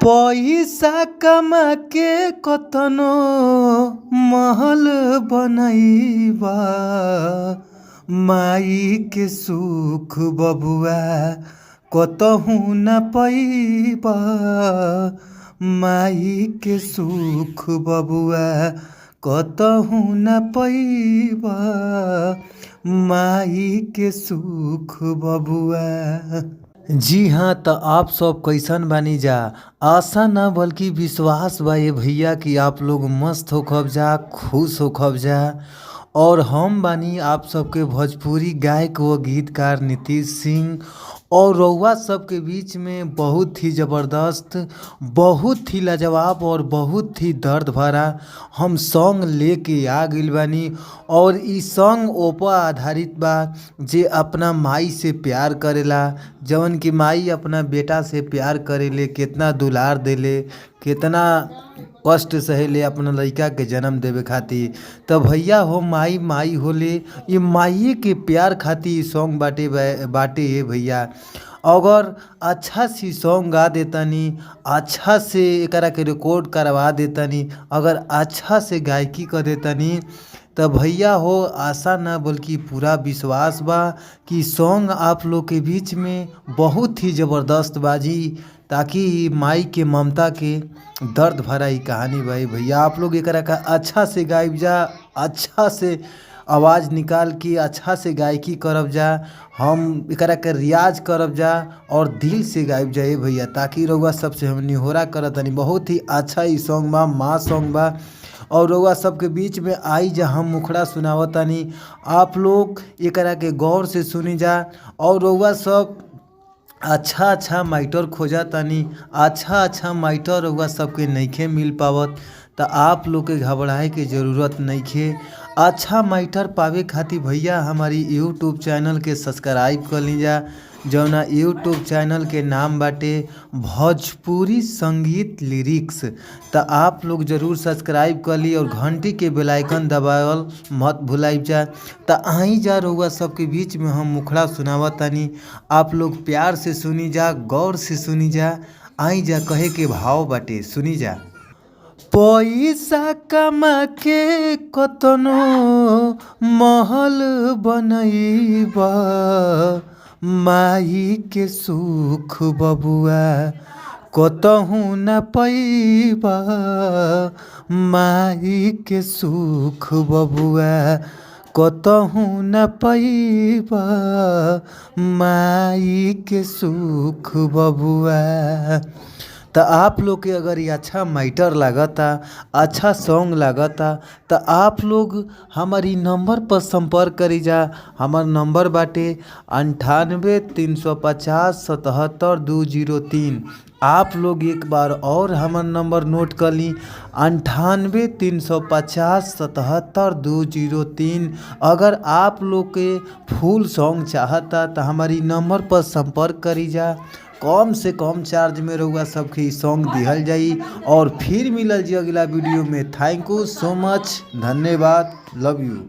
पैसा कमा के कतनो महल बनैबा, माई के सुख बबुआ कतहु न पैबा। माई के सुख बबुआ कतहु न पैबा, माई के सुख बबुआ। जी हाँ, तो आप सब कैसन बानी जा? आशा ना बल्कि विश्वास बा ये भैया कि आप लोग मस्त होखब जा, खुश होखब जा। और हम बानी आप सबके भोजपुरी गायक व गीतकार नीतीश सिंह। और रउआ सबके बीच में बहुत ही ज़बरदस्त, बहुत ही लाजवाब और बहुत ही दर्द भरा हम सॉन्ग लेके आ गइल बानी। और इ सॉन्ग ओपा आधारित बा जे अपना माई से प्यार करेला, जवन कि माई अपना बेटा से प्यार करेले, कितना दुलार देले, कितना कष्ट सहेले अपना लड़का के जन्म देवे खातिर। तो भैया हो माई माई होले, ये माई के प्यार खातिर सॉन्ग बाटे है भैया। अगर अच्छा सी सॉन्ग गा देतनी, अच्छा से एकरा के रिकॉर्ड करवा देतनी, अगर अच्छा से गायकी कर देतनी, तो भैया हो आशा ना बल्कि पूरा विश्वास बा कि सॉन्ग आप लोग के बीच में बहुत ही ज़बरदस्त बाजी, ताकि माई के ममता के दर्द भरा ही कहानी भाई भैया। आप लोग एकरा का अच्छा से गाइब जा, अच्छा से आवाज़ निकाल के अच्छा से गायकी करब जा, हम एकरा के रियाज करब जा और दिल से गाइब जाए भैया, ताकि रउआ सबसे हम निहोरा करतनी। बहुत ही अच्छा ही सॉन्ग बा, माँ सॉन्ग बा। और रउआ सबके बीच में आई जा हम मुखड़ा सुनावतनी, आप लोग एकरा के गौर से सुनी जा। और रउआ सब अच्छा माइटर खोजा तनी, अच्छा माइटर रउआ सबके नइखे मिल पावत, तो आप लोग के घबराए के ज़रूरत नइखे। अच्छा माइटर पावे खातिर भैया हमारी यूट्यूब चैनल के सब्सक्राइब कर लीजा, जौना यूट्यूब चैनल के नाम बाटे भोजपुरी संगीत लिरिक्स। तो आप लोग ज़रूर सब्सक्राइब कर ली और घंटी के बेल आइकन दबावल मत भुलाइब जा। तो आई जा रउआ सबके बीच में हम मुखड़ा सुनावतनी, आप लोग प्यार से सुनी जा, गौर से सुनी जा। आई जा कहे के भाव बाटे, सुनी जा। पैसा कमा के कतनो महल बनैबा, माई के सुख बबुआ कतहु न पैबा। माई के सुख बबुआ कतहु न पैबा, माई के सुख बबुआ। तो आप लोग के अगर ये अच्छा माइटर लागता, अच्छा सॉन्ग लागता, तो आप लोग हमारी नंबर पर संपर्क करी जा। हमार नंबर बाटे 98 350 77 203। आप लोग एक बार और हमार नंबर नोट कर ली, 98 350 77 203। अगर आप लोग के फुल सॉन्ग चाहता तो हमारी नंबर पर संपर्क करी जा। कम से कम चार्ज में रहुआ सबके सॉन्ग दिहल जाई। और फिर मिलल जी अगला वीडियो में। थैंक यू सो मच, धन्यवाद, लव यू।